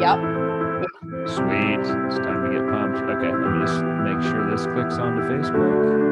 Yep. Sweet. It's time to get pumped. Okay, let me just make sure this clicks onto Facebook.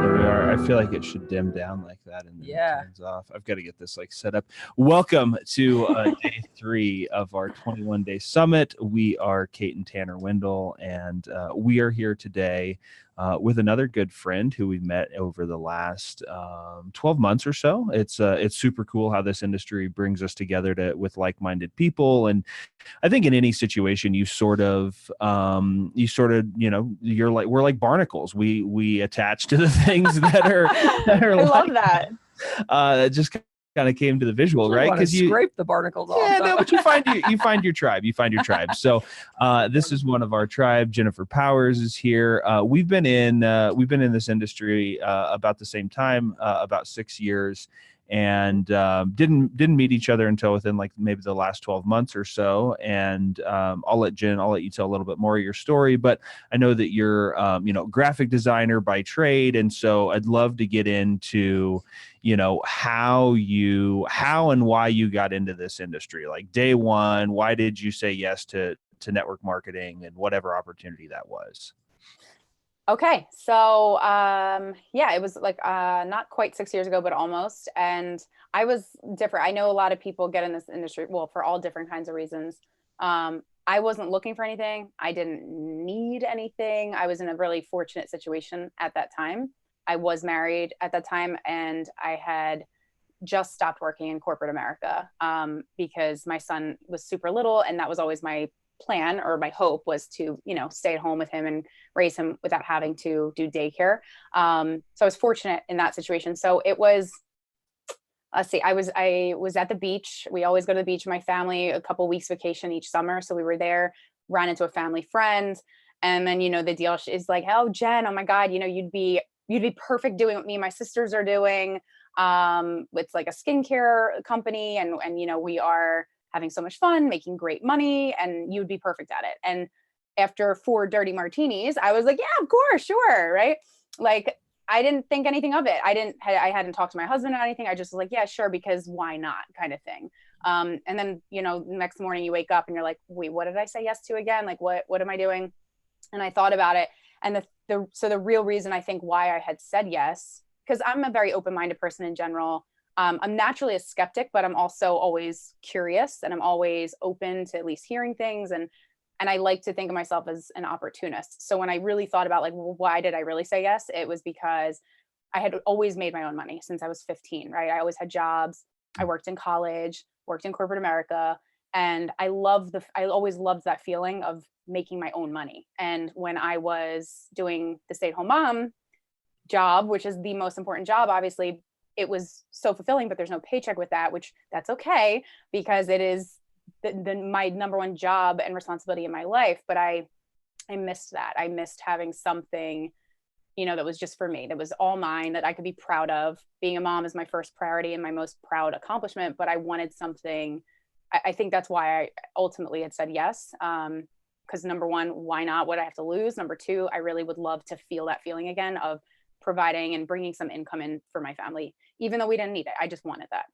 There we are. I feel like it should dim down like that and then Yeah. it turns off. I've got to get this like set up. Welcome to day 3 of our 21-day summit. We are Kate and Tanner Wendell, and we are here today with another good friend who we've met over the last 12 months or so. It's super cool how this industry brings us together with like-minded people. And I think in any situation, you're like, we're like barnacles. We attach to the things that are I love that. just kind of came to the visual, right? Because you scrape the barnacles off. Yeah, no, but you find your tribe. You find your tribe. So this is one of our tribe. Jennifer Powers is here. We've been in this industry about the same time, about 6 years, and didn't meet each other until within like maybe the last 12 months or so. And I'll let you tell a little bit more of your story, but I know that you're graphic designer by trade, and so I'd love to get into how and why you got into this industry. Like day one, why did you say yes to network marketing and whatever opportunity that was? Okay. So, it was like not quite 6 years ago, but almost. And I was different. I know a lot of people get in this industry, well, for all different kinds of reasons. I wasn't looking for anything. I didn't need anything. I was in a really fortunate situation at that time. I was married at that time, and I had just stopped working in corporate America because my son was super little, and that was always my plan, or my hope was to stay at home with him and raise him without having to do daycare. So I was fortunate in that situation. So it was, let's see, I was at the beach. We always go to the beach with my family, a couple weeks vacation each summer. So we were there, ran into a family friend, and then the deal is like, oh Jen, oh my God, you'd be perfect doing what me and my sisters are doing. It's like a skincare company, and we are having so much fun, making great money, and you would be perfect at it. And after 4 dirty martinis, I was like, yeah, of course, sure, right? Like, I didn't think anything of it. I hadn't talked to my husband or anything. I just was like, yeah, sure, because why not, kind of thing. And then next morning you wake up and you're like, wait, what did I say yes to again? Like, what am I doing? And I thought about it, and the real reason I think why I had said yes, because I'm a very open-minded person in general. I'm naturally a skeptic, but I'm also always curious, and I'm always open to at least hearing things. And I like to think of myself as an opportunist. So when I really thought about like, well, why did I really say yes? It was because I had always made my own money since I was 15, right? I always had jobs. I worked in college, worked in corporate America, and I always loved that feeling of making my own money. And when I was doing the stay-at-home mom job, which is the most important job, obviously, it was so fulfilling, but there's no paycheck with that, which that's okay, because it is my number one job and responsibility in my life. But I missed that. I missed having something, that was just for me, that was all mine, that I could be proud of. Being a mom is my first priority and my most proud accomplishment, but I wanted something. I think that's why I ultimately had said yes. Because number one, why not? What I have to lose? Number two, I really would love to feel that feeling again of providing and bringing some income in for my family, even though we didn't need it. I just wanted that.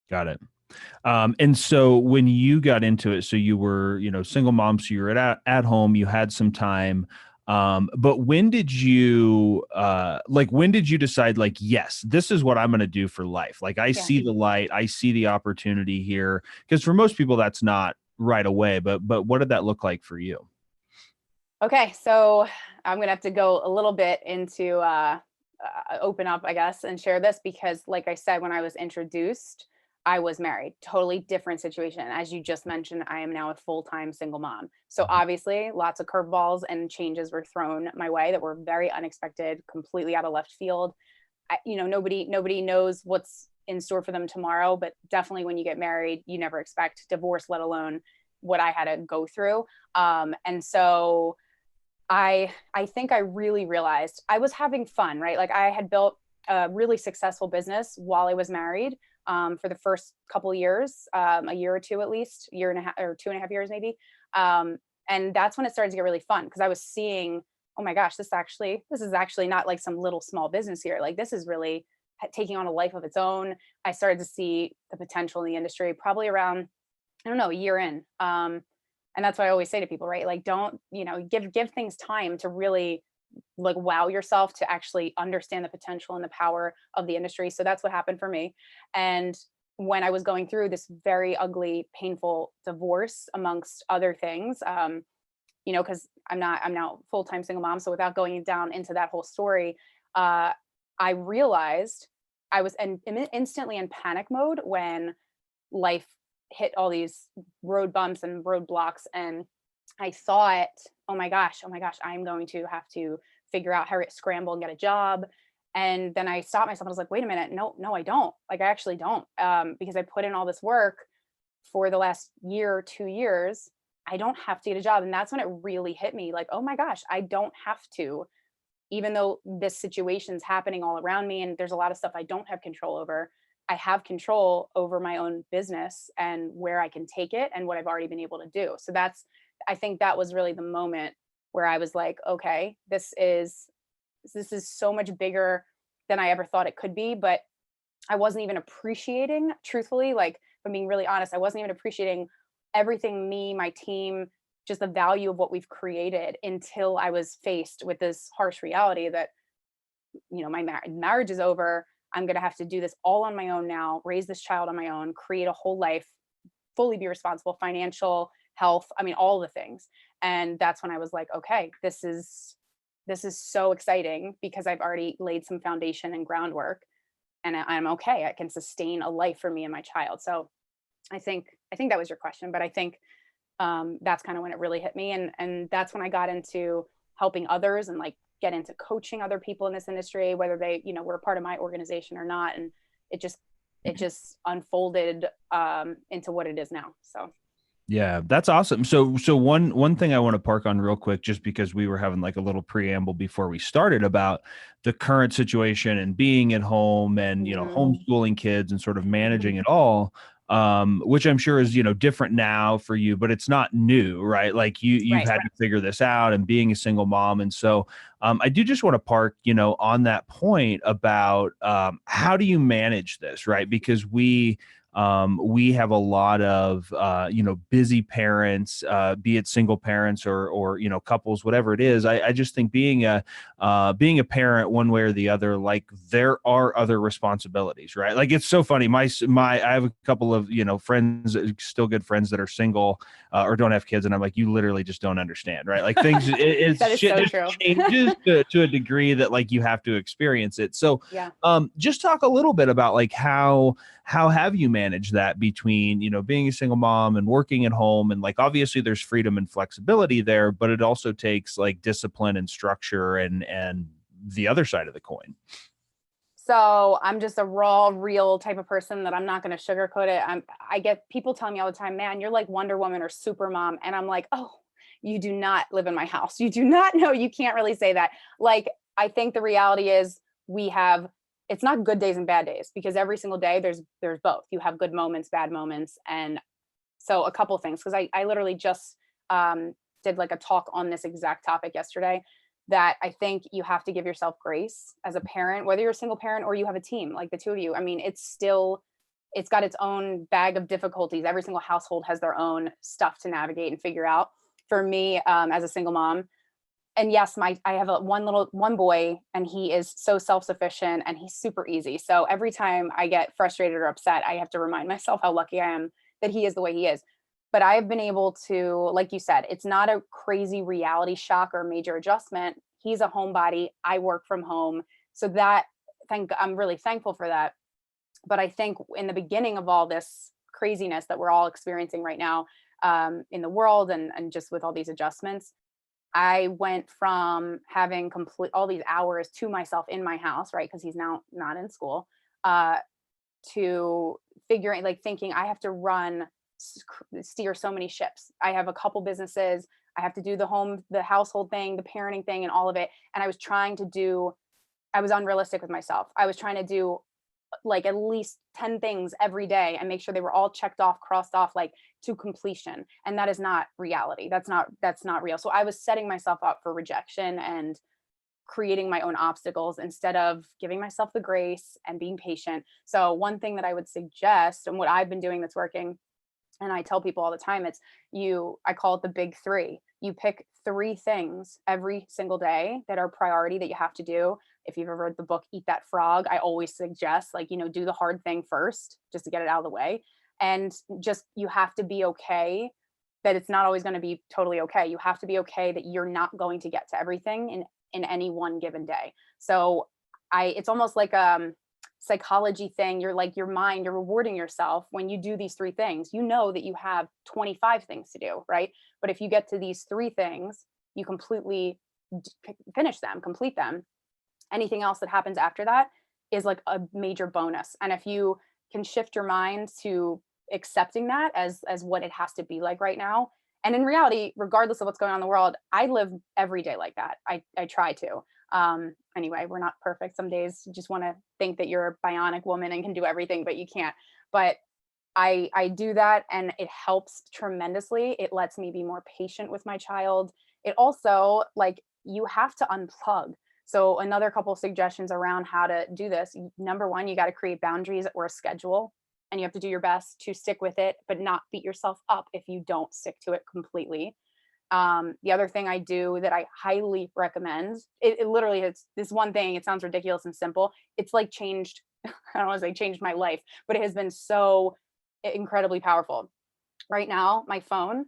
Got it. And so when you got into it, so you were, single mom, so you were at home, you had some time. But when did you decide like, yes, this is what I'm going to do for life? Like I see the light, I see the opportunity here. Because for most people, that's not right away. But what did that look like for you? Okay. So I'm going to have to go a little bit into, open up, I guess, and share this, because like I said, when I was introduced, I was married, totally different situation. As you just mentioned, I am now a full-time single mom. So Mhm. obviously, lots of curveballs and changes were thrown my way that were very unexpected, completely out of left field. Nobody knows what's in store for them tomorrow, but definitely when you get married, you never expect divorce, let alone what I had to go through. And so I think I really realized I was having fun, right? Like I had built a really successful business while I was married, for the first couple of years, a year or two at least, year and a half or 2.5 years maybe. Um, and that's when it started to get really fun because I was seeing, oh my gosh, this is actually not like some little small business here. Like this is really taking on a life of its own. I started to see the potential in the industry probably around, I don't know, a year in. And that's what I always say to people, right? Like, don't, give things time to really like wow yourself to actually understand the potential and the power of the industry. So that's what happened for me. And when I was going through this very ugly, painful divorce, amongst other things, because I'm now full time single mom. So without going down into that whole story, uh, I realized I was instantly in panic mode when life hit all these road bumps and roadblocks, and I thought, oh my gosh, I'm going to have to figure out how to scramble and get a job. And then I stopped myself and I was like, wait a minute, no, I don't. Like I actually don't. Because I put in all this work for the last year or 2 years. I don't have to get a job. And that's when it really hit me like, oh my gosh, I don't have to, even though this situation's happening all around me and there's a lot of stuff I don't have control over. I have control over my own business and where I can take it and what I've already been able to do. So I think that was really the moment where I was like, okay, this is so much bigger than I ever thought it could be. But I wasn't even appreciating, truthfully, like, if I'm being really honest, I wasn't even appreciating everything me, my team, just the value of what we've created until I was faced with this harsh reality that, my marriage is over. I'm going to have to do this all on my own now, raise this child on my own, create a whole life, fully be responsible, financial, health, I mean, all the things. And that's when I was like, okay, this is so exciting because I've already laid some foundation and groundwork, and I'm okay. I can sustain a life for me and my child. So I think that was your question, but I think that's kind of when it really hit me, and that's when I got into helping others and like get into coaching other people in this industry, whether they were a part of my organization or not, and it just unfolded into what it is now. So Yeah, that's awesome. So one thing I want to park on real quick, just because we were having like a little preamble before we started about the current situation and being at home and mhm, homeschooling kids and sort of mhm, managing it all, which I'm sure is different now for you, but it's not new, right? Like you've right. had to figure this out and being a single mom, and so I do just want to park on that point about how do you manage this, right? Because we have a lot of busy parents, be it single parents or couples, whatever it is. I just think being a parent one way or the other, like there are other responsibilities, right? Like it's so funny. My I have a couple of friends, still good friends that are single or don't have kids, and I'm like, you literally just don't understand, right? Like things, it's That is shit so just true. changes to a degree that like you have to experience it. So Yeah. just talk a little bit about like how have you managed that between being a single mom and working at home, and like obviously there's freedom and flexibility there, but it also takes like discipline and structure and the other side of the coin. So I'm just a raw, real type of person that I'm not going to sugarcoat it. I get people telling me all the time, man, you're like Wonder Woman or Super Mom. And I'm like, oh, you do not live in my house. You do not know. You can't really say that. Like, I think the reality is we have, it's not good days and bad days because every single day there's both. You have good moments, bad moments. And so a couple things, because I literally just did like a talk on this exact topic yesterday, that I think you have to give yourself grace as a parent, whether you're a single parent or you have a team like the two of you. I mean, it's got its own bag of difficulties. Every single household has their own stuff to navigate and figure out. For me, as a single mom, and yes, I have one boy, and he is so self-sufficient and he's super easy. So every time I get frustrated or upset, I have to remind myself how lucky I am that he is the way he is. But I've been able to, like you said, it's not a crazy reality shock or major adjustment. He's a homebody. I work from home. So I'm really thankful for that. But I think in the beginning of all this craziness that we're all experiencing right now, in the world, and just with all these adjustments, I went from having complete all these hours to myself in my house, right? Because he's now not in school, uh, to figuring, like, thinking I have to steer so many ships. I have a couple businesses. I have to do the household thing, the parenting thing, and all of it. And I was unrealistic with myself. I was trying to do like at least 10 things every day and make sure they were all checked off, crossed off, like, to completion. And that is not reality. That's not real. So I was setting myself up for rejection and creating my own obstacles instead of giving myself the grace and being patient. So one thing that I would suggest, and what I've been doing that's working, and I tell people all the time, I call it the big three. You pick three things every single day that are priority that you have to do. If you've ever read the book Eat That Frog, I always suggest, like, do the hard thing first just to get it out of the way. And just, you have to be okay that it's not always going to be totally okay. You have to be okay that you're not going to get to everything in any one given day. So it's almost like psychology thing. You're like, your mind, you're rewarding yourself when you do these three things. You know that you have 25 things to do, right? But if you get to these three things, you completely finish them, complete them. Anything else that happens after that is like a major bonus. And if you can shift your mind to accepting that as what it has to be like right now, and in reality, regardless of what's going on in the world, I live every day like that. I try to. Anyway, we're not perfect. Some days you just want to think that you're a bionic woman and can do everything, but you can't. But I do that, and it helps tremendously. It lets me be more patient with my child. It also, like, you have to unplug. So another couple suggestions around how to do this. Number one, you got to create boundaries or a schedule, and you have to do your best to stick with it, but not beat yourself up if you don't stick to it completely. The other thing I do that I highly recommend, it literally, it's this one thing. It sounds ridiculous and simple. It's like changed, I don't want to say changed my life, but it has been so incredibly powerful. Right now, my phone,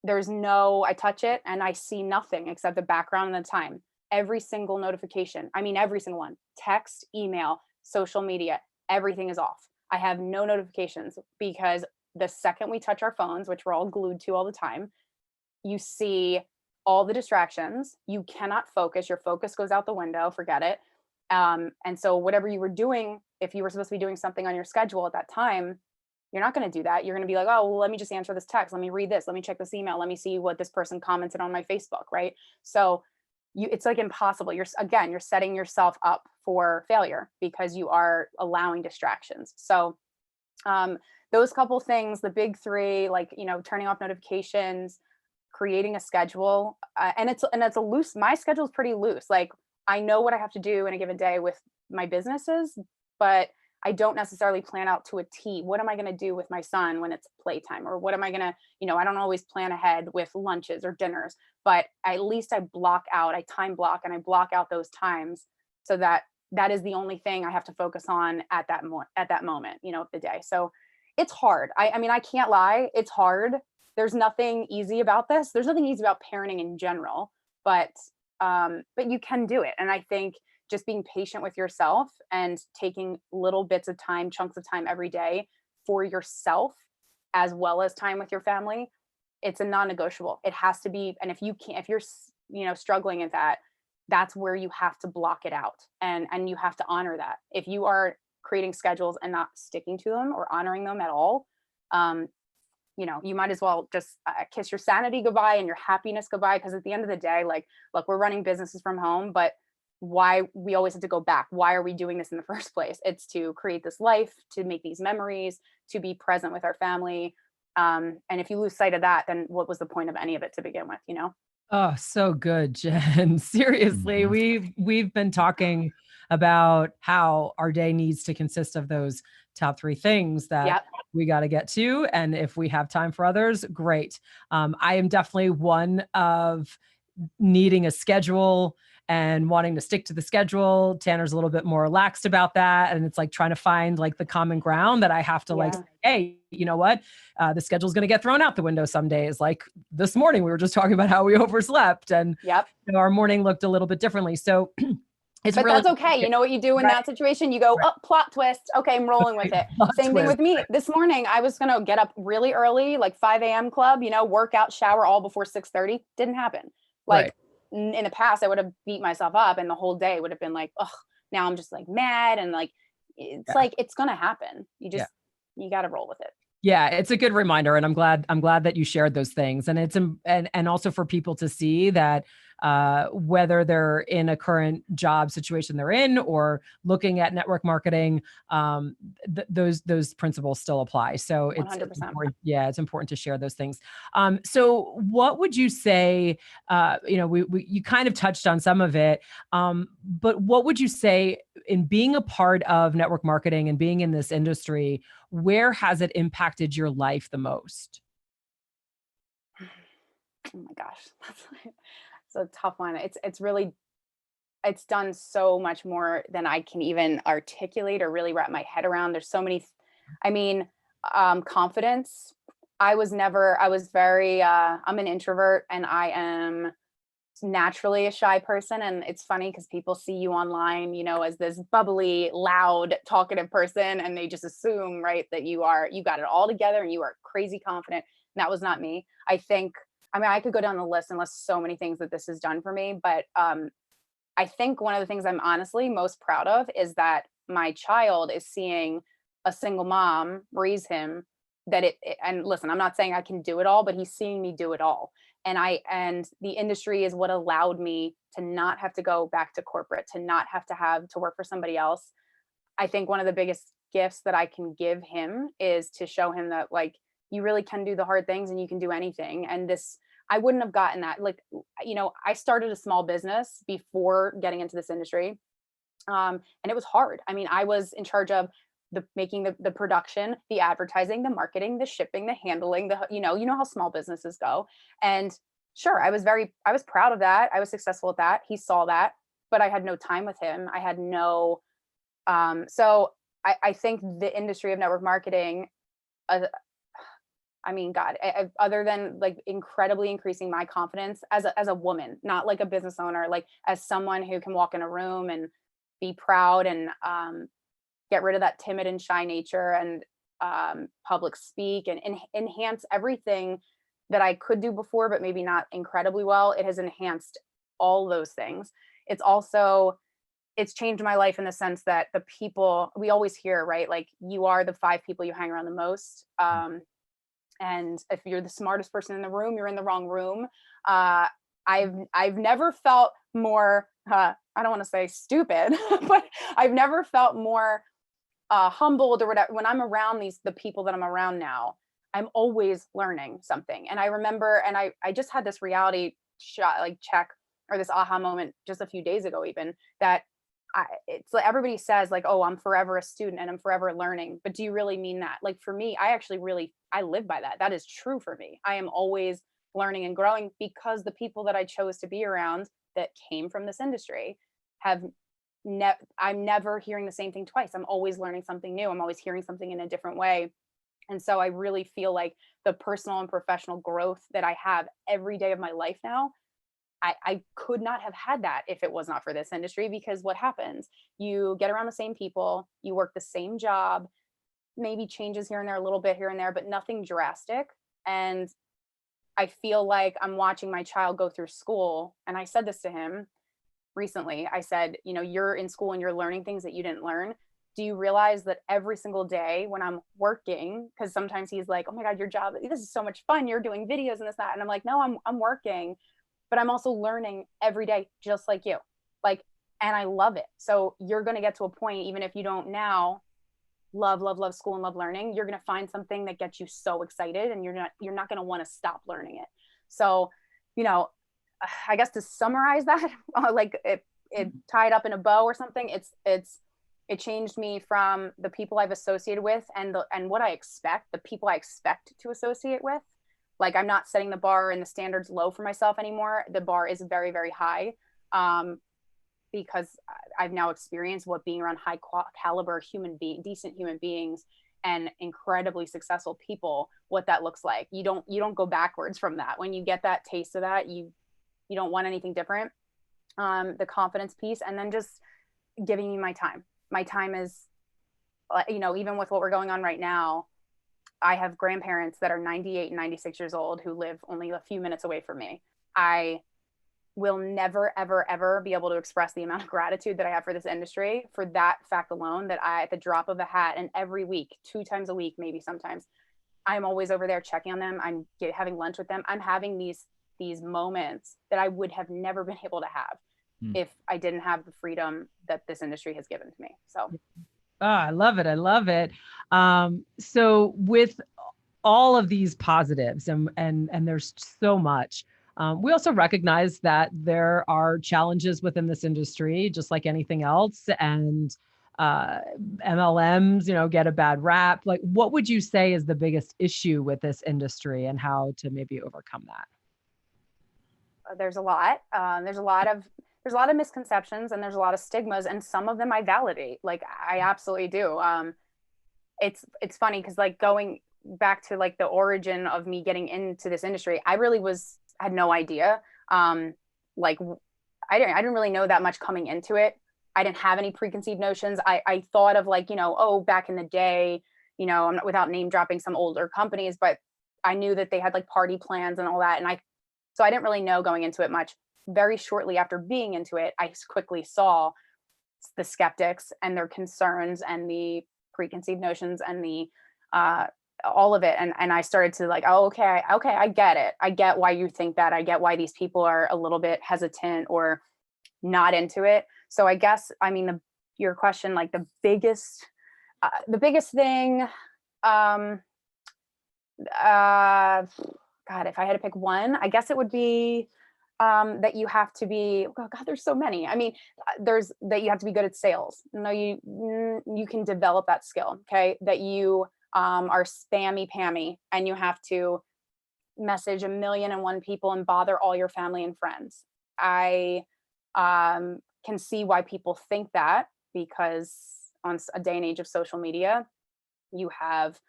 I touch it and I see nothing except the background and the time. Every single notification, I mean, every single one, text, email, social media, everything is off. I have no notifications, because the second we touch our phones, which we're all glued to all the time, you see all the distractions. You cannot focus. Your focus goes out the window. Forget it. And so whatever you were doing, if you were supposed to be doing something on your schedule at that time, you're not going to do that. You're going to be like, oh, well, let me just answer this text. Let me read this. Let me check this email. Let me see what this person commented on my Facebook. Right. So it's like impossible. You're setting yourself up for failure because you are allowing distractions. So those couple things, the big three, like, turning off notifications, creating a schedule, and it's a loose. My schedule is pretty loose. Like, I know what I have to do in a given day with my businesses, but I don't necessarily plan out to a T. What am I going to do with my son when it's playtime? Or what am I going to, I don't always plan ahead with lunches or dinners, but at least I time block, and I block out those times so that is the only thing I have to focus on at that moment, of the day. So it's hard. I mean, I can't lie. It's hard. There's nothing easy about this. There's nothing easy about parenting in general, but you can do it. And I think just being patient with yourself and taking little bits of time, chunks of time every day for yourself, as well as time with your family, it's a non-negotiable. It has to be. And if you're, struggling at that, that's where you have to block it out, and you have to honor that. If you are creating schedules and not sticking to them or honoring them at all, you might as well just kiss your sanity goodbye and your happiness goodbye. Because at the end of the day, like, look, we're running businesses from home, but why we always have to go back? Why are we doing this in the first place? It's to create this life, to make these memories, to be present with our family. And if you lose sight of that, then what was the point of any of it to begin with? Oh, so good, Jen. Seriously, Mhm. we've been talking about how our day needs to consist of those top three things that Yep. we got to get to. And if we have time for others, great. I am definitely one of needing a schedule and wanting to stick to the schedule. Tanner's a little bit more relaxed about that. And it's like trying to find like the common ground that I have to like, Yeah. say, hey, you know what? The schedule's going to get thrown out the window some days. Like this morning, we were just talking about how we overslept and Yep. our morning looked a little bit differently. So It's But really that's okay. You know what you do in Right. that situation? You go, Right. oh, plot twist. Okay, I'm rolling with it. Plot Same thing twist. with me. This morning, I was going to get up really early, like 5 a.m. club, you know, workout, shower all before 6:30. Didn't happen. Right. Like in the past, I would have beat myself up and the whole day would have been like, oh, now I'm just like mad. And like, it's Yeah. like, it's going to happen. Yeah. You got to roll with it. Yeah, it's a good reminder, and I'm glad that you shared those things, and and also for people to see that whether they're in a current job situation they're in or looking at network marketing, those principles still apply. So it's 100%. important. Yeah, it's important to share those things. So what would you say? You know, we you kind of touched on some of it, but what would you say in being a part of network marketing and being in this industry? Where has it impacted your life the most? Oh my gosh. It's a tough one. It's really, it's done so much more than I can even articulate or really wrap my head around. There's so many, I mean, confidence. I was very, I'm an introvert and I am naturally a shy person. And it's funny because people see you online, you know, as this bubbly, loud, talkative person, and they just assume, right, that you got it all together and you are crazy confident. And that was not me. I mean, I could go down the list and list so many things that this has done for me, but I think one of the things I'm honestly most proud of is that my child is seeing a single mom raise him, and listen, I'm not saying I can do it all, but he's seeing me do it all. And the industry is what allowed me to not have to go back to corporate, to not have to work for somebody else. I think one of the biggest gifts that I can give him is to show him that like you really can do the hard things and you can do anything. And this, I wouldn't have gotten that. Like, you know, I started a small business before getting into this industry. And it was hard. I mean, I was in charge of making the production, the advertising, the marketing, the shipping, the handling, you know how small businesses go. And sure, I was proud of that. I was successful at that. He saw that, but I had no time with him. I had no, so I think the industry of network marketing, uh, I mean, God, other than like incredibly increasing my confidence as a woman, not like a business owner, like as someone who can walk in a room and be proud and get rid of that timid and shy nature and public speak and enhance everything that I could do before, but maybe not incredibly well. It has enhanced all those things. It's also, it's changed my life in the sense that the people we always hear, right? Like you are the 5 people you hang around the most. And if you're the smartest person in the room, you're in the wrong room. I've never felt more, I don't want to say stupid, but I've never felt more humbled or whatever. When I'm around the people that I'm around now, I'm always learning something. And I remember, and I just had this reality shot, like check, or this aha moment just a few days ago, even that it's like everybody says like, oh, I'm forever a student and I'm forever learning. But do you really mean that? Like for me, I live by that. That is true for me. I am always learning and growing because the people that I chose to be around that came from this industry have I'm never hearing the same thing twice. I'm always learning something new. I'm always hearing something in a different way. And so I really feel like the personal and professional growth that I have every day of my life now, I could not have had that if it was not for this industry, because what happens? You get around the same people, you work the same job, maybe changes here and there, a little bit here and there, but nothing drastic. And I feel like I'm watching my child go through school. And I said this to him recently. I said, you know, you're in school and you're learning things that you didn't learn. Do you realize that every single day when I'm working, because sometimes he's like, oh my God, your job, this is so much fun. You're doing videos and this, that. And I'm like, no, I'm working, but I'm also learning every day, just like you. Like, and I love it. So you're going to get to a point, even if you don't now love school and love learning, you're going to find something that gets you so excited and you're not going to want to stop learning it. So, you know, I guess to summarize that, like it tied up in a bow or something, it changed me from the people I've associated with and what I expect, the people I expect to associate with. Like I'm not setting the bar and the standards low for myself anymore. The bar is very, very high, because I've now experienced what being around caliber decent human beings and incredibly successful people, what that looks like. You don't go backwards from that. When you get that taste of that, you don't want anything different. The confidence piece, and then just giving me my time. My time is, you know, even with what we're going on right now, I have grandparents that are 98 and 96 years old who live only a few minutes away from me. I will never, ever, ever be able to express the amount of gratitude that I have for this industry, for that fact alone, that I, at the drop of a hat, and every week, 2 times a week, maybe sometimes, I'm always over there checking on them. Having lunch with them. I'm having these moments that I would have never been able to have if I didn't have the freedom that this industry has given to me. So. Oh, I love it. I love it. So with all of these positives, and there's so much, we also recognize that there are challenges within this industry, just like anything else. And MLMs, get a bad rap. Like, what would you say is the biggest issue with this industry, and how to maybe overcome that? There's a lot. There's a lot of misconceptions, and there's a lot of stigmas, and some of them I validate. Like, I absolutely do. It's funny because, like, going back to like the origin of me getting into this industry, I really had no idea. Like, I didn't really know that much coming into it. I didn't have any preconceived notions. I thought of, like, oh, back in the day, I'm not, without name dropping some older companies, but I knew that they had like party plans and all that. So I didn't really know going into it much. Very shortly after being into it, I quickly saw the skeptics and their concerns and the preconceived notions and the all of it. And I started to like, oh, okay, I get it. I get why you think that. I get why these people are a little bit hesitant or not into it. So I guess, I mean, your question, like the biggest thing, God, if I had to pick one, I guess it would be that you have to be, oh God, there's so many. I mean, there's that you have to be good at sales. No, you can develop that skill. Okay. That you are spammy pammy and you have to message 1,000,001 people and bother all your family and friends. I can see why people think that, because on a day and age of social media, you have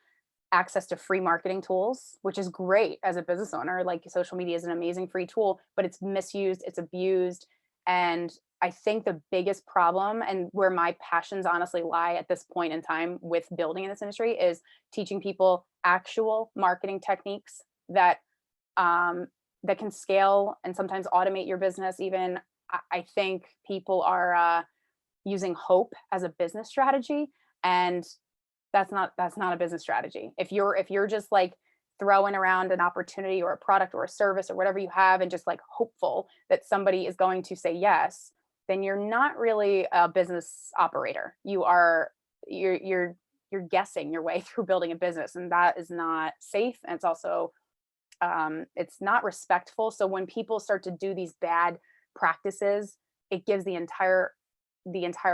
access to free marketing tools, which is great as a business owner. Like, social media is an amazing free tool, but it's misused, it's abused. And I think the biggest problem, and where my passions honestly lie at this point in time with building in this industry, is teaching people actual marketing techniques that that can scale and sometimes automate your business. Even I think people are using hope as a business strategy, and that's not a business strategy. If you're just like throwing around an opportunity or a product or a service or whatever you have and just like hopeful that somebody is going to say yes, then you're not really a business operator. You're guessing your way through building a business, and that is not safe. And it's also it's not respectful. So when people start to do these bad practices, it gives the entire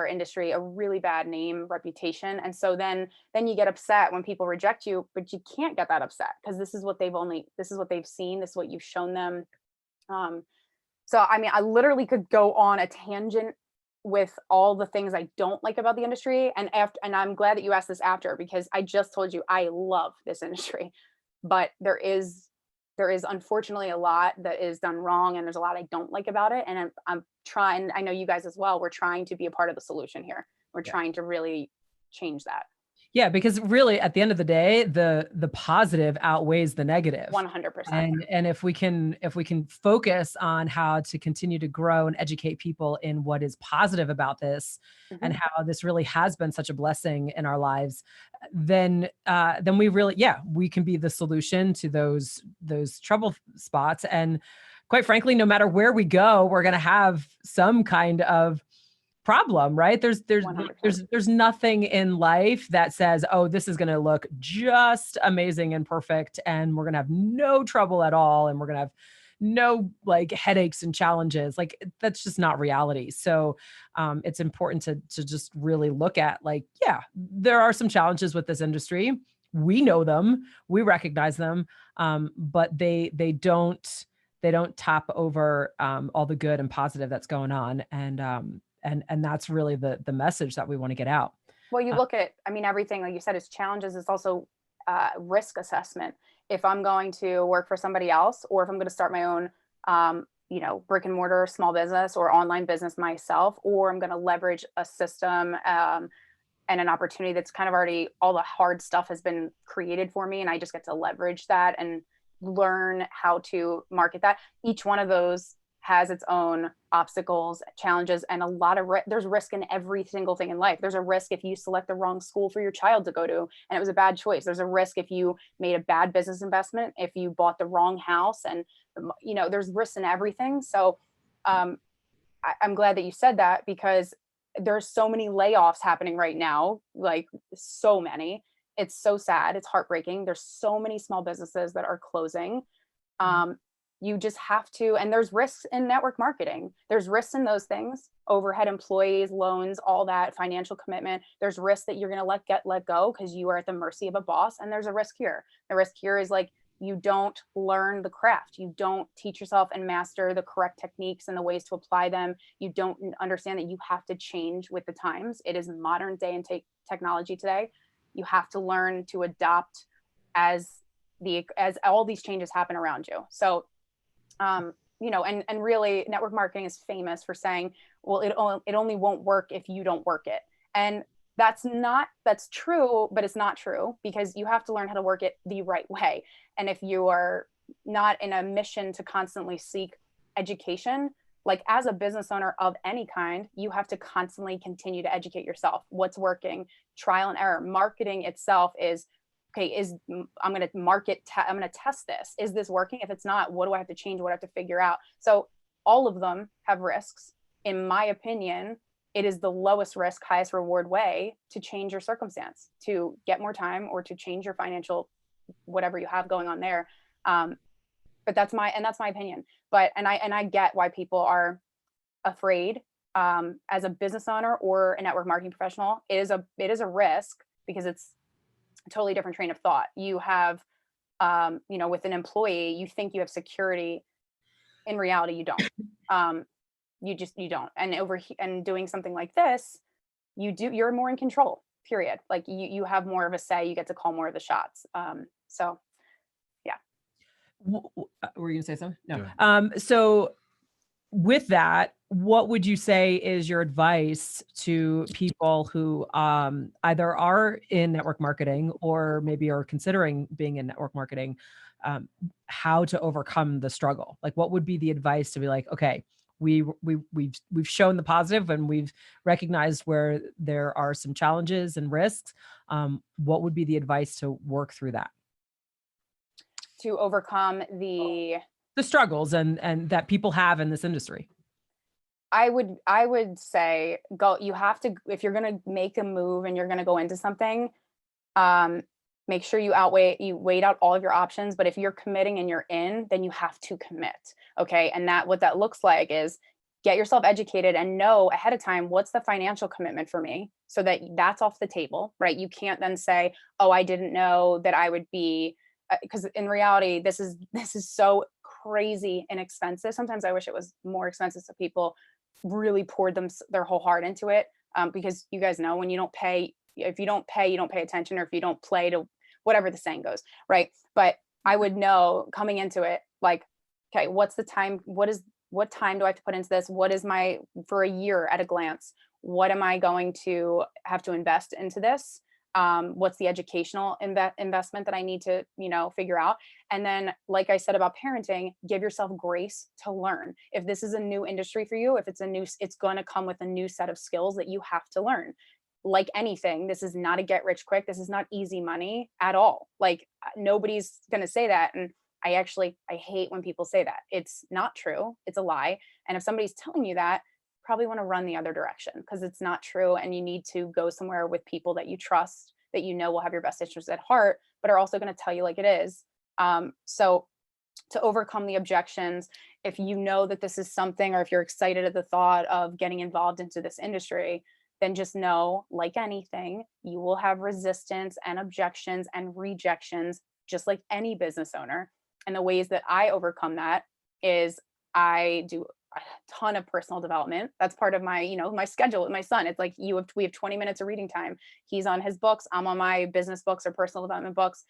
industry a really bad name, reputation. And so then you get upset when people reject you, but you can't get that upset because this is what they've seen, this is what you've shown them. So I mean, I literally could go on a tangent with all the things I don't like about the industry. And I'm glad that you asked this after, because I just told you I love this industry, but there is unfortunately a lot that is done wrong, and there's a lot I don't like about it. And I'm trying, I know you guys as well, we're trying to be a part of the solution here. We're trying to really change that. Yeah, because really at the end of the day, the positive outweighs the negative. 100%. And if we can focus on how to continue to grow and educate people in what is positive about this, and how this really has been such a blessing in our lives, then we really, we can be the solution to those trouble spots. And quite frankly, no matter where we go, we're going to have some kind of problem, right? There's nothing in life that says, oh, this is going to look just amazing and perfect, and we're going to have no trouble at all, and we're going to have no like headaches and challenges. Like, that's just not reality. So it's important to just really look at, like, there are some challenges with this industry. We know them, we recognize them, but they don't top over all the good and positive that's going on. And that's really the message that we want to get out. Well, you look at, I mean, everything, like you said, is challenges. It's also risk assessment. If I'm going to work for somebody else, or if I'm going to start my own brick and mortar small business or online business myself, or I'm going to leverage a system and an opportunity that's kind of already, all the hard stuff has been created for me, and I just get to leverage that and learn how to market that. Each one of those has its own obstacles, challenges, and a lot of there's risk in every single thing in life. There's a risk if you select the wrong school for your child to go to and it was a bad choice. There's a risk if you made a bad business investment, if you bought the wrong house, and there's risks in everything. So I'm glad that you said that, because there's so many layoffs happening right now, like so many. It's so sad. It's heartbreaking. There's so many small businesses that are closing. You just have to, and there's risks in network marketing. There's risks in those things, overhead employees, loans, all that, financial commitment. There's risks that you're going to let go because you are at the mercy of a boss. And there's a risk here. The risk here is like, you don't learn the craft. You don't teach yourself and master the correct techniques and the ways to apply them. You don't understand that you have to change with the times. It is modern day and technology today. You have to learn to adopt as all these changes happen around you. So, and really network marketing is famous for saying, well, it only won't work if you don't work it. And that's true, but it's not true, because you have to learn how to work it the right way. And if you are not in a mission to constantly seek education, like as a business owner of any kind, you have to constantly continue to educate yourself. What's working, trial and error. Marketing itself is, okay, I'm going to test this. Is this working? If it's not, what do I have to change? What do I have to figure out? So all of them have risks. In my opinion, it is the lowest risk, highest reward way to change your circumstance, to get more time, or to change your financial, whatever you have going on there. But that's my opinion. But, and I get why people are afraid. As a business owner or a network marketing professional, it is a risk, because it's a totally different train of thought. You have, with an employee, you think you have security. In reality, you don't. You don't. And doing something like this, you're more in control, period. Like you have more of a say, you get to call more of the shots. So yeah. Were you gonna say something? No. So with that, what would you say is your advice to people who either are in network marketing or maybe are considering being in network marketing, how to overcome the struggle? Like, what would be the advice to be like, okay, we've shown the positive and we've recognized where there are some challenges and risks. What would be the advice to work through that? To overcome the struggles and that people have in this industry? I would say you have to, if you're going to make a move and you're going to go into something, make sure you wait out all of your options. But if you're committing and you're in, then you have to commit. Okay. And what that looks like is get yourself educated and know ahead of time, what's the financial commitment for me, so that that's off the table, right? You can't then say, oh, I didn't know that I would be, because in reality, this is so crazy inexpensive. Sometimes I wish it was more expensive, so people really poured their whole heart into it. Because you guys know, when you don't pay, if you don't pay, you don't pay attention, or if you don't play to whatever the saying goes, right? But I would know coming into it, like, okay, what's the time? What time do I have to put into this? What is for a year at a glance, what am I going to have to invest into this? What's the educational investment that I need to, figure out? And then, like I said about parenting, give yourself grace to learn. If this is a new industry for you, if it's going to come with a new set of skills that you have to learn. Like anything, this is not a get rich quick. This is not easy money at all. Like, nobody's going to say that. And I hate when people say that. It's not true. It's a lie. And if somebody's telling you that, probably want to run the other direction, because it's not true. And you need to go somewhere with people that you trust, that will have your best interests at heart, but are also going to tell you like it is. So to overcome the objections, if you know that this is something, or if you're excited at the thought of getting involved into this industry, then just know, like anything, you will have resistance and objections and rejections, just like any business owner. And the ways that I overcome that is I do a ton of personal development. That's part of my, my schedule with my son. It's like we have 20 minutes of reading time. He's on his books. I'm on my business books or personal development books.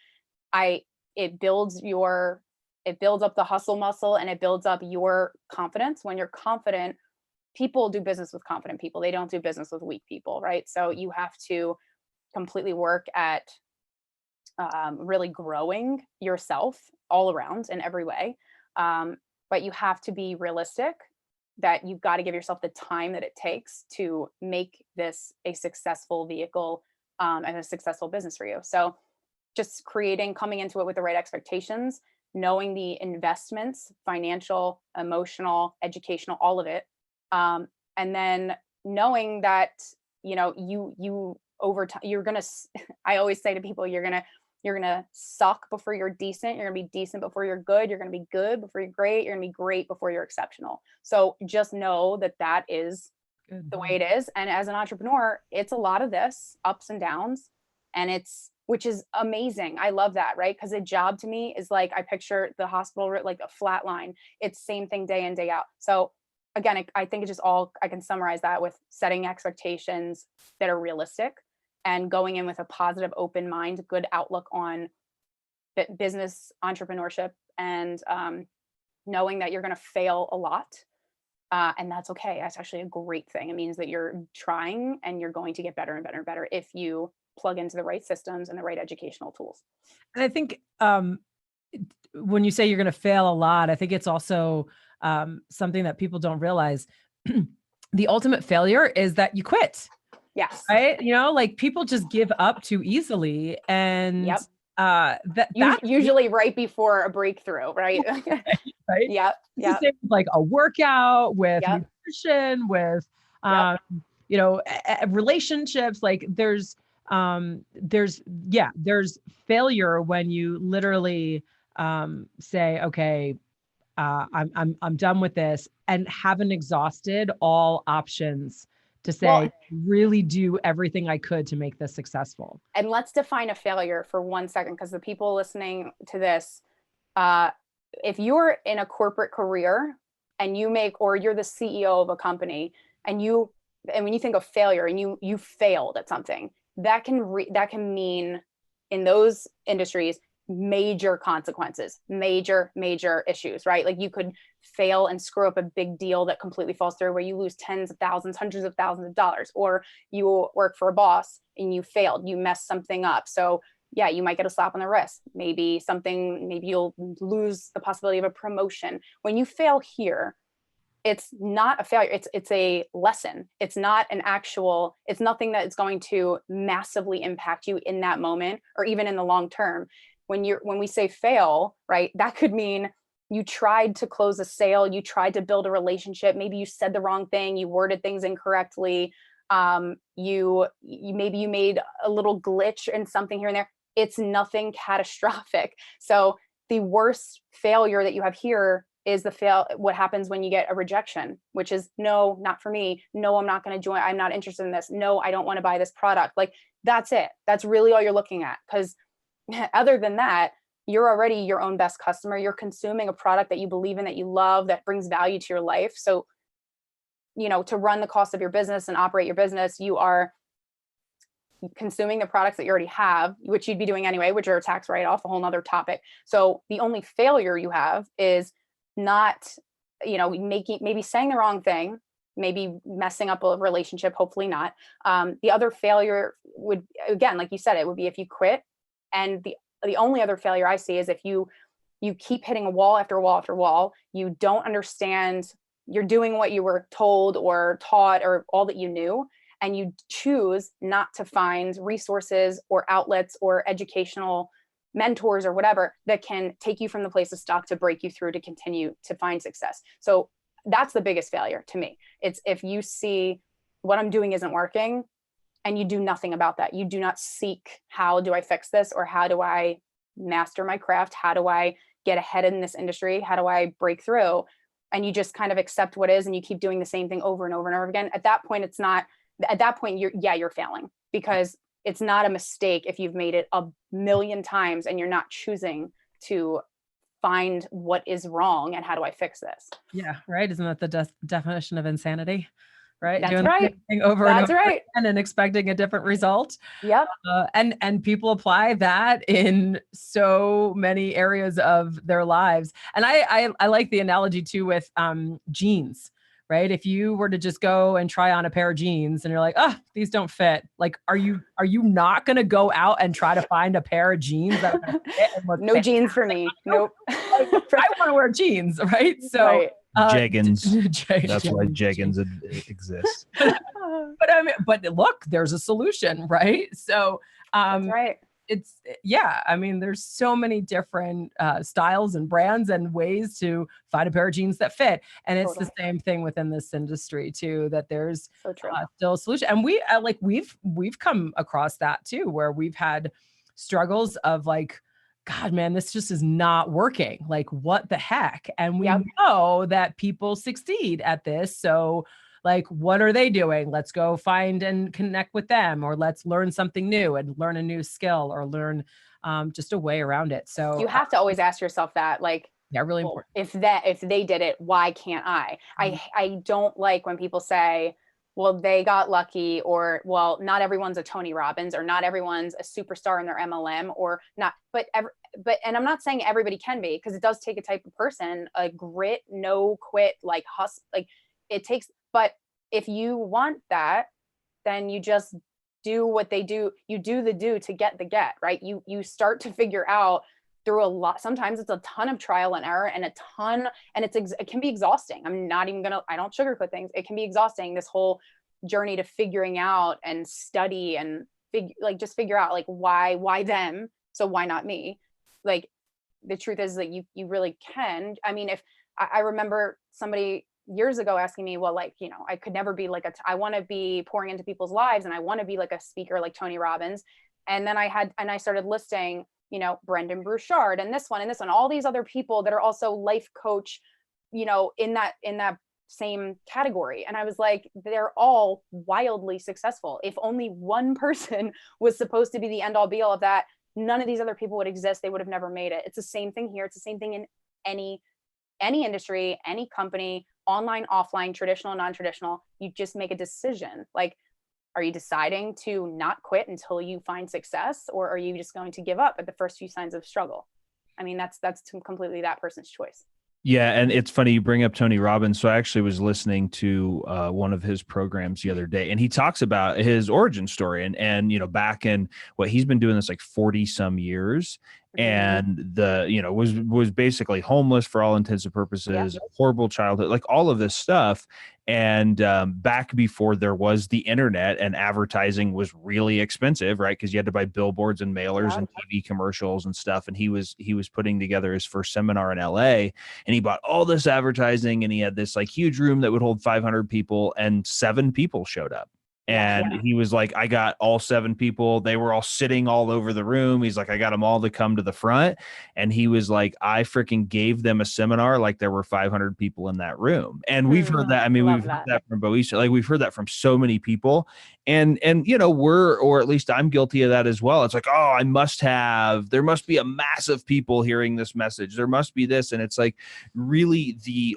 It builds your It builds up the hustle muscle and it builds up your confidence. When you're confident, people do business with confident people. They don't do business with weak people, right? So you have to completely work at really growing yourself all around in every way. But you have to be realistic that you've got to give yourself the time that it takes to make this a successful vehicle and a successful business for you. So just coming into it with the right expectations, knowing the investments, financial, emotional, educational, all of it. And then knowing that, you over time, I always say to people, you're going to suck before you're decent. You're going to be decent before you're good. You're going to be good before you're great. You're going to be great before you're exceptional. So just know that that is the way it is. And as an entrepreneur, it's a lot of this ups and downs, and which is amazing. I love that, right? Because a job to me is like, I picture the hospital like a flat line. It's same thing day in, day out. So again, I think it's just I can summarize that with setting expectations that are realistic and going in with a positive, open mind, good outlook on business, entrepreneurship, and knowing that you're going to fail a lot. And that's okay. That's actually a great thing. It means that you're trying and you're going to get better and better and better if you plug into the right systems and the right educational tools. And I think when you say you're going to fail a lot, I think it's also something that people don't realize. The ultimate failure is that you quit. Yes. Right. Like people just give up too easily. And yep. That's usually right before a breakthrough, right? Right. Yep. Yep. Like a workout, with nutrition, with relationships. Like there's failure when you literally say, okay, I'm done with this, and haven't exhausted all options to say, really do everything I could to make this successful. And let's define a failure for 1 second, because the people listening to this, if you're in a corporate career and or you're the CEO of a company, and when you think of failure and you failed at something, that can mean in those industries major consequences, major issues, right? Like you could fail and screw up a big deal that completely falls through, where you lose tens of thousands, hundreds of thousands of dollars, or you work for a boss and you failed, you messed something up. So yeah, you might get a slap on the wrist. Maybe you'll lose the possibility of a promotion. When you fail here, it's not a failure. It's a lesson. It's nothing that is going to massively impact you in that moment or even in the long term. When we say fail, right, that could mean you tried to close a sale, you tried to build a relationship, maybe you said the wrong thing, you worded things incorrectly, you made a little glitch in something here and there. It's nothing catastrophic. So the worst failure that you have here is what happens when you get a rejection, which is no, not for me. No, I'm not going to join. I'm not interested in this. No, I don't want to buy this product. Like that's it. That's really all you're looking at. Because other than that, you're already your own best customer. You're consuming a product that you believe in, that you love, that brings value to your life. So, to run the cost of your business and operate your business, you are consuming the products that you already have, which you'd be doing anyway, which are a tax write-off, a whole nother topic. So the only failure you have is not, maybe saying the wrong thing, maybe messing up a relationship, hopefully not. The other failure would, again, like you said, it would be if you quit. And the only other failure I see is if you keep hitting a wall after wall after wall, you don't understand, you're doing what you were told or taught or all that you knew, and you choose not to find resources or outlets or educational mentors or whatever that can take you from the place of stuck to break you through to continue to find success. So that's the biggest failure to me. It's if you see what I'm doing isn't working and you do nothing about that. You do not seek, how do I fix this? Or how do I master my craft? How do I get ahead in this industry? How do I break through? And you just kind of accept what is, and you keep doing the same thing over and over and over again. At that point, you're failing, because it's not a mistake if you've made it a million times and you're not choosing to find what is wrong and how do I fix this? Yeah, right. Isn't that the definition of insanity? right? That's Doing the right. same thing over and That's over right. again and expecting a different result. Yep. And people apply that in so many areas of their lives. And I like the analogy too with jeans, right? If you were to just go and try on a pair of jeans and you're like, oh, these don't fit. Like, are you not going to go out and try to find a pair of jeans that are going to fit and look No fantastic? jeans for me. Nope. Like, I want to wear jeans, right? So Right. Jeggings. That's why jeggings. jeggings exist. But I mean, but look, there's a solution, right? So That's right. it's yeah, I mean, there's so many different styles and brands and ways to find a pair of jeans that fit. And it's Totally. the same thing within this industry too, that there's So true. still a solution. And we like we've come across that too, where we've had struggles of like, God, man, this just is not working. Like, what the heck? And we Yep. know that people succeed at this. So, like, what are they doing? Let's go find and connect with them, or let's learn something new and learn a new skill or learn just a way around it. So, You have to always ask yourself that, like, yeah, really well, important. if they did it, why can't I? I don't like when people say, well, they got lucky, or well, not everyone's a Tony Robbins, or not everyone's a superstar in their MLM, or not. But and I'm not saying everybody can be, because it does take a type of person, a grit, no quit, like hustle, like it takes. But if you want that, then you just do what they do. You do the do to get the get, right? You start to figure out through a lot. Sometimes it's a ton of trial and error and a ton, and it can be exhausting. I'm not even gonna, I don't sugarcoat things. It can be exhausting, this whole journey to figuring out and study and just figure out like why them, so why not me? Like, the truth is that you really can. I mean, if I remember somebody years ago asking me, well, like, I could never be like I want to be pouring into people's lives, and I want to be like a speaker like Tony Robbins. And then I started listing, Brendan Burchard and this one, all these other people that are also life coach, in that same category. And I was like, they're all wildly successful. If only one person was supposed to be the end all be all of that, none of these other people would exist. They would have never made it. It's the same thing here. It's the same thing in any industry, any company, online, offline, traditional, non-traditional. You just make a decision. Like, are you deciding to not quit until you find success, or are you just going to give up at the first few signs of struggle? I mean, that's completely that person's choice. Yeah, and it's funny you bring up Tony Robbins. So I actually was listening to one of his programs the other day, and he talks about his origin story, and back in what he's been doing this like 40 some years, and was basically homeless for all intents and purposes, horrible childhood, like all of this stuff. And back before there was the internet and advertising was really expensive, right? Because you had to buy billboards and mailers and TV commercials and stuff. And he was putting together his first seminar in LA, and he bought all this advertising, and he had this like huge room that would hold 500 people, and 7 people showed up. And he was like, I got all 7 people. They were all sitting all over the room. He's like, I got them all to come to the front. And he was like, I freaking gave them a seminar like there were 500 people in that room. And we've heard that. I mean, we've heard that from Boisha. Like, we've heard that from so many people. And or at least I'm guilty of that as well. It's like, oh, there must be a mass of people hearing this message. There must be this. And it's like, really the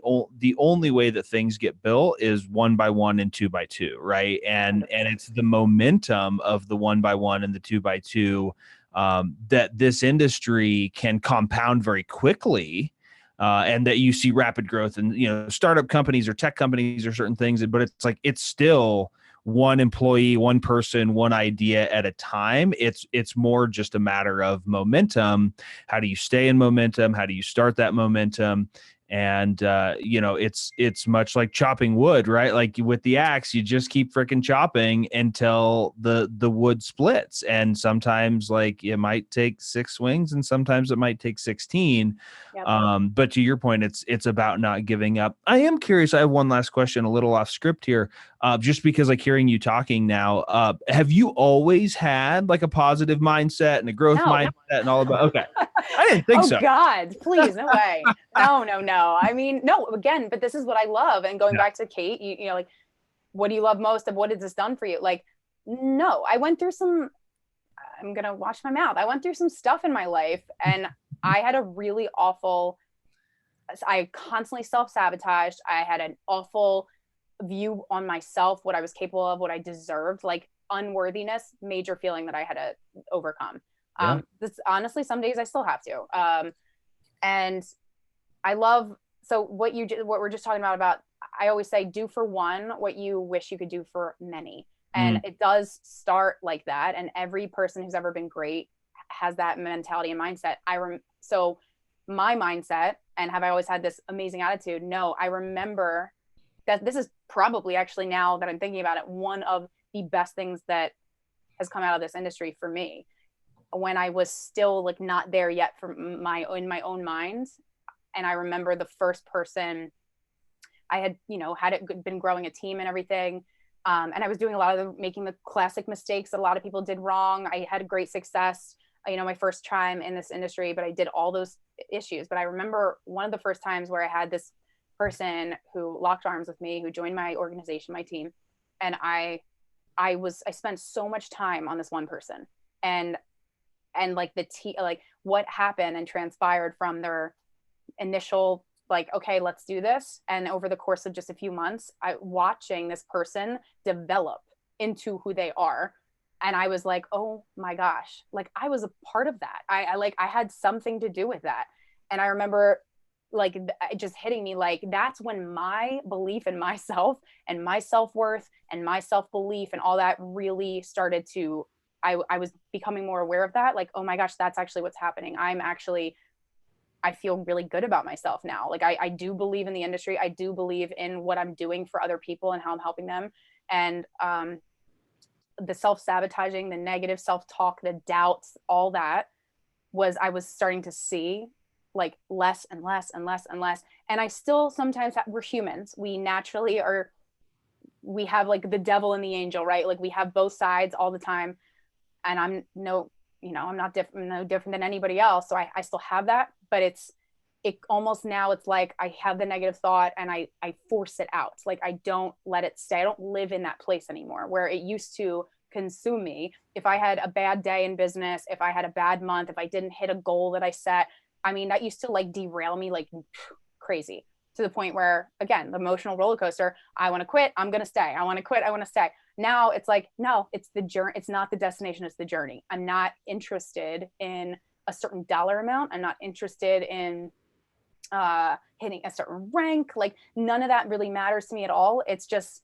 only way that things get built is 1 by 1 and 2 by 2, right? And it's the momentum of the 1 by 1 and the 2 by 2 that this industry can compound very quickly. And that you see rapid growth, and startup companies or tech companies or certain things, but it's like, it's still one employee, one person, one idea at a time. It's more just a matter of momentum. How do you stay in momentum? How do you start that momentum? And it's much like chopping wood, right? Like with the axe, you just keep freaking chopping until the wood splits. And sometimes like it might take 6 swings, and sometimes it might take 16. But to your point, it's about not giving up. I am curious. I have one last question, a little off script here, just because like hearing you talking now, have you always had like a positive mindset and a growth mindset and all about? Okay. I didn't think so. Oh God, please, no way. No. I mean, no, again, but this is what I love. And going back to Kate, you know, like, what do you love most of what has this done for you? Like, no, I went through I'm going to wash my mouth. I went through some stuff in my life, and I had a really awful, I constantly self-sabotaged. I had an awful view on myself, what I was capable of, what I deserved, like unworthiness, major feeling that I had to overcome. Yeah. This honestly, some days I still have to. And I love, so what we're just talking about, I always say, do for one what you wish you could do for many. And it does start like that. And every person who's ever been great has that mentality and mindset. So my mindset, and have I always had this amazing attitude? No, I remember that this is probably, actually, now that I'm thinking about it, one of the best things that has come out of this industry for me, when I was still like not there yet in my own mind. And I remember the first person I had, been growing a team and everything. And I was doing a lot of making the classic mistakes that a lot of people did wrong. I had great success, my first time in this industry, but I did all those issues. But I remember one of the first times where I had this person who locked arms with me, who joined my organization, my team. And I spent so much time on this one person, and like like what happened and transpired from their initial, like, okay, let's do this. And over the course of just a few months, watching this person develop into who they are. And I was like, oh my gosh, like I was a part of that. I had something to do with that. And I remember like just hitting me, like, that's when my belief in myself and my self-worth and my self-belief and all that really started to, I was becoming more aware of that. Like, oh my gosh, that's actually what's happening. I feel really good about myself now. Like I do believe in the industry. I do believe in what I'm doing for other people and how I'm helping them. And the self-sabotaging, the negative self-talk, the doubts, all that I was starting to see like less and less and less and less. And I still sometimes we're humans. We naturally we have like the devil and the angel, right? Like we have both sides all the time. And I'm no different than anybody else. So I still have that, but it almost now it's like I have the negative thought and I force it out. Like I don't let it stay. I don't live in that place anymore where it used to consume me. If I had a bad day in business, if I had a bad month, if I didn't hit a goal that I set, I mean, that used to like derail me like crazy, to the point where, again, the emotional roller coaster, I want to quit, I'm going to stay. I want to quit, I want to stay. Now it's like, no, it's the journey. It's not the destination, it's the journey. I'm not interested in a certain dollar amount. I'm not interested in hitting a certain rank. Like none of that really matters to me at all. It's just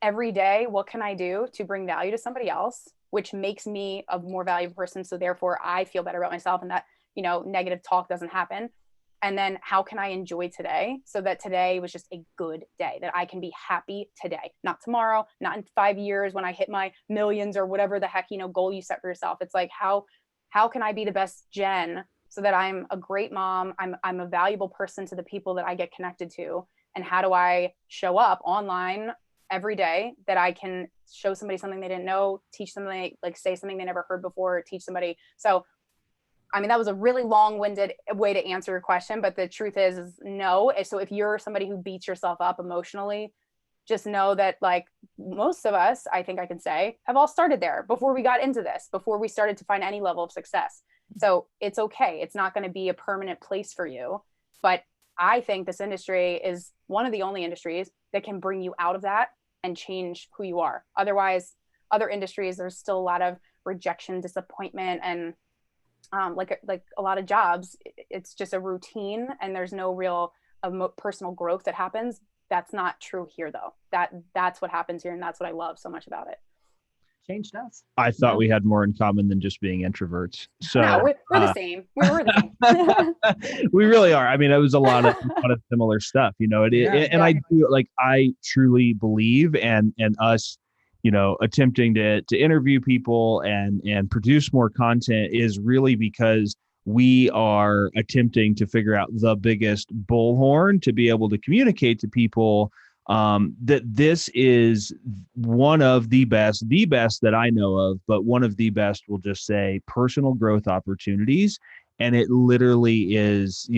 every day, what can I do to bring value to somebody else, which makes me a more valuable person. So therefore I feel better about myself, and that, negative talk doesn't happen. And then how can I enjoy today so that today was just a good day, that I can be happy today, not tomorrow, not in 5 years when I hit my millions or whatever the heck, goal you set for yourself. It's like, how can I be the best Jen so that I'm a great mom, I'm a valuable person to the people that I get connected to? And how do I show up online every day that I can show somebody something they didn't know, teach something, like say something they never heard before, teach somebody. So I mean, that was a really long-winded way to answer your question, but the truth is no. So if you're somebody who beats yourself up emotionally, just know that like most of us, I think I can say, have all started there before we got into this, before we started to find any level of success. So it's okay. It's not going to be a permanent place for you. But I think this industry is one of the only industries that can bring you out of that and change who you are. Otherwise, other industries, there's still a lot of rejection, disappointment, and like a lot of jobs, it's just a routine and there's no real personal growth that happens. That's not true here though. That's what happens here. And that's what I love so much about it. Change does. I thought we had more in common than just being introverts. So no, we're the same. We're the same. We really are. I mean, it was a lot of similar stuff, and I do, like, I truly believe and us, attempting to interview people and produce more content is really because we are attempting to figure out the biggest bullhorn to be able to communicate to people that this is one of the best that I know of, but one of the best, we'll just say, personal growth opportunities. And it literally is,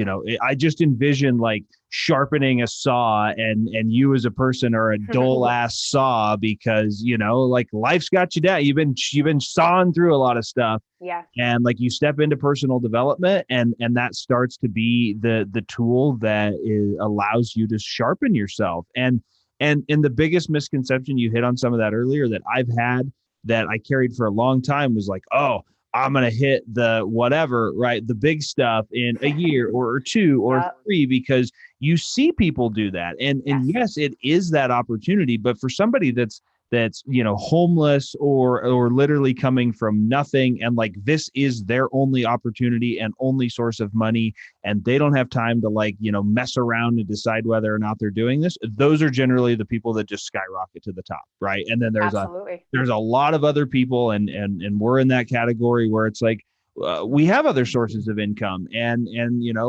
I just envision like sharpening a saw and you as a person are a dull ass saw because, like life's got you down. You've been sawing through a lot of stuff. Yeah. And like you step into personal development and that starts to be the tool that allows you to sharpen yourself. And And the biggest misconception, you hit on some of that earlier, that I've had, that I carried for a long time, was like, oh, I'm going to hit the whatever, right? The big stuff in a year or two or Yep. three, because you see people do that. And yes, it is that opportunity. But for somebody that's homeless or literally coming from nothing, and like this is their only opportunity and only source of money, and they don't have time to mess around and decide whether or not they're doing this, those are generally the people that just skyrocket to the top, right? And then Absolutely. there's a lot of other people, and we're in that category where it's like, we have other sources of income, and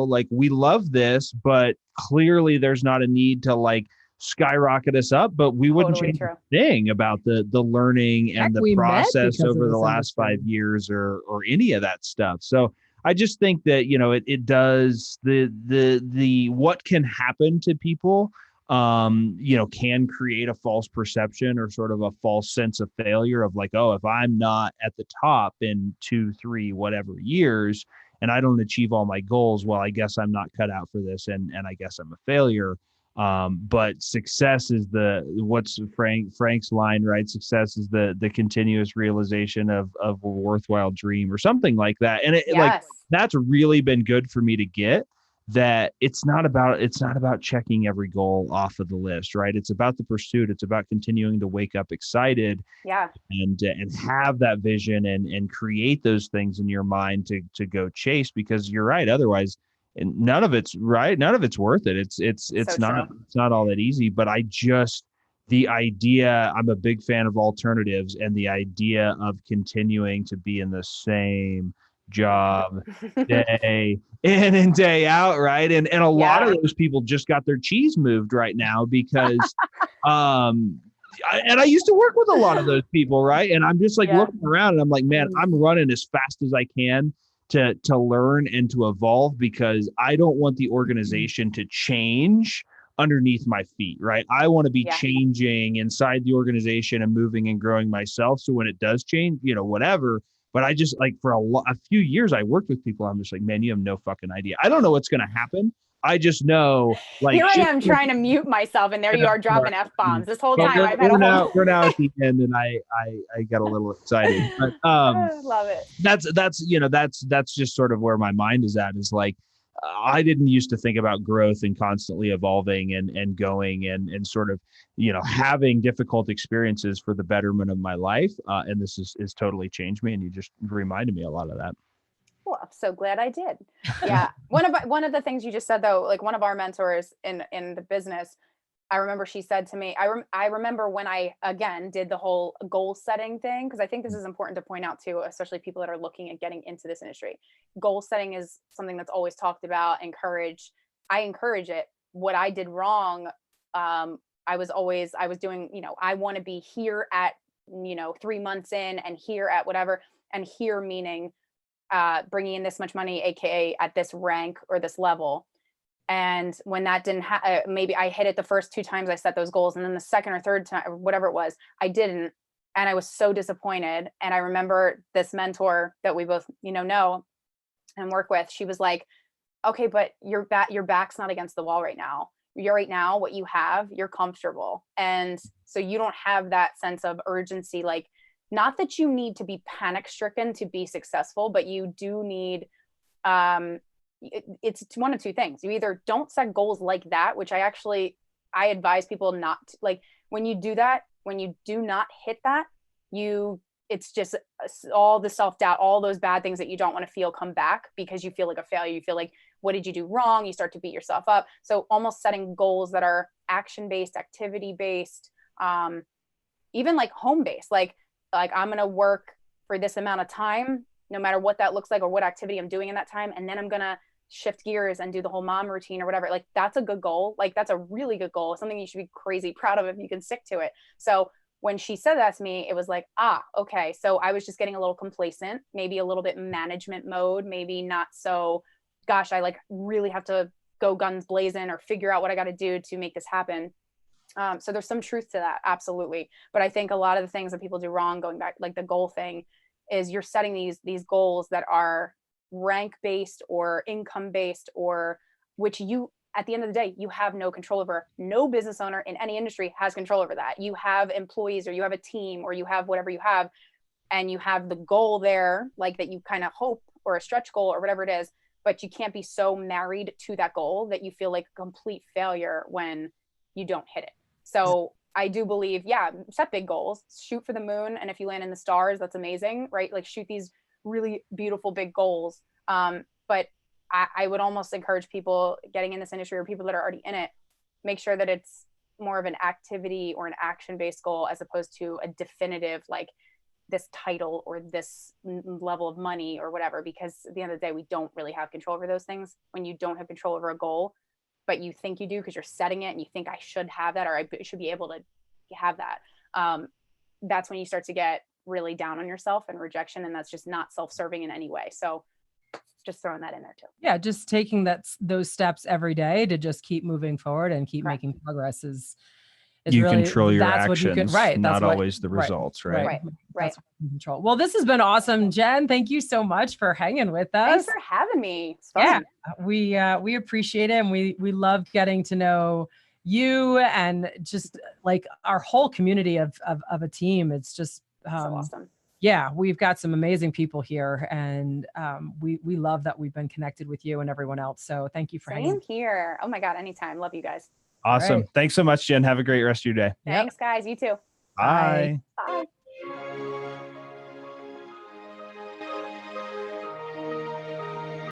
like, we love this, but clearly there's not a need to skyrocket us up, but we wouldn't Totally change true. a thing about the learning and Heck, the we met process because of over the this last industry. 5 years, or any of that stuff. So I just think that it does the what can happen to people, can create a false perception or sort of a false sense of failure of like, oh, if I'm not at the top in 2, 3, whatever years, and I don't achieve all my goals, well, I guess I'm not cut out for this, and I guess I'm a failure. But success is what's Frank's line, right? Success is the continuous realization of a worthwhile dream, or something like that. And Yes. that's really been good for me to get, that it's not about checking every goal off of the list, right? It's about the pursuit. It's about continuing to wake up excited, Yeah. and have that vision, and create those things in your mind to go chase, because you're right. Otherwise, and none of it's right. None of it's worth it. It's So not, true. it's not all that easy. But the idea, I'm a big fan of alternatives, and the idea of continuing to be in the same job day in and day out, right? And a lot Yeah. of those people just got their cheese moved right now, because and I used to work with a lot of those people, right? And I'm just like Yeah. looking around, and I'm like, man, I'm running as fast as I can to learn and to evolve, because I don't want the organization to change underneath my feet, right? I want to be Yeah. changing inside the organization and moving and growing myself. So when it does change, whatever. But I just, like, for a few years I worked with people, I'm just like, man, you have no fucking idea. I don't know what's going to happen. I just know, like, Here I shit. am trying to mute myself, and there you are dropping F-bombs. This whole But time I've had a whole we're now at the end, and I got a little excited. But love it. that's just sort of where my mind is at, is like, I didn't used to think about growth and constantly evolving and going and sort of, having difficult experiences for the betterment of my life. And this is totally changed me. And you just reminded me a lot of that. Well, I'm so glad I did. Yeah. One of the things you just said, though, like, one of our mentors in the business, I remember she said to me, I remember when I again did the whole goal setting thing, because I think this is important to point out too, especially people that are looking at getting into this industry. Goal setting is something that's always talked about, encouraged. I encourage it. What I did wrong, I was doing, I want to be here at 3 months in, and here at whatever, and here meaning bringing in this much money, aka at this rank or this level. And when that didn't maybe I hit it the first 2 times I set those goals, and then the second or third time, or whatever it was, I didn't. And I was so disappointed. And I remember this mentor that we both, know and work with, she was like, okay, but your back's not against the wall right now. You're right now, what you have, you're comfortable. And so you don't have that sense of urgency. Like, not that you need to be panic stricken to be successful, but you do need, it's one of two things. You either don't set goals like that, which I advise people not to, like, when you do that, when you do not hit that, it's just all the self-doubt, all those bad things that you don't want to feel come back, because you feel like a failure. You feel like, what did you do wrong? You start to beat yourself up. So almost setting goals that are action-based, activity-based, even like home-based, like I'm going to work for this amount of time, no matter what that looks like or what activity I'm doing in that time. And then I'm going to shift gears and do the whole mom routine or whatever. Like, that's a good goal. Like, that's a really good goal. Something you should be crazy proud of if you can stick to it. So when she said that to me, it was like, okay. So I was just getting a little complacent, maybe a little bit management mode, maybe not so, gosh, I like really have to go guns blazing or figure out what I got to do to make this happen. So there's some truth to that. Absolutely. But I think a lot of the things that people do wrong, going back, like the goal thing, is you're setting these goals that are rank based or income based, or which at the end of the day, you have no control over. No business owner in any industry has control over that. You have employees, or you have a team, or you have whatever you have, and you have the goal there, like that you kind of hope, or a stretch goal or whatever it is, but you can't be so married to that goal that you feel like a complete failure when you don't hit it. So I do believe, yeah, set big goals, shoot for the moon. And if you land in the stars, that's amazing, right? Like shoot these really beautiful big goals. But I would almost encourage people getting in this industry, or people that are already in it, make sure that it's more of an activity or an action-based goal, as opposed to a definitive, like this title or this level of money or whatever, because at the end of the day, we don't really have control over those things. When you don't have control over a goal, but you think you do because you're setting it and you think I should have that, or I should be able to have that. That's when you start to get really down on yourself and rejection. And that's just not self-serving in any way. So just throwing that in there too. Yeah. Just taking those steps every day to just keep moving forward and keep Correct. making progress is you really, control your that's actions, what you can, right. not That's what, always the results, right? Right. That's what you can control. Well, this has been awesome, Jen. Thank you so much for hanging with us. Thanks for having me. It's fun. Yeah, we appreciate it, and we love getting to know you and just like our whole community of a team. It's just So awesome. yeah, we've got some amazing people here, and we love that we've been connected with you and everyone else. So thank you for hanging. Same here. Oh my God, anytime. Love you guys. Awesome. Right. Thanks so much, Jen. Have a great rest of your day. Yep. Thanks, guys. You too. Bye. Bye.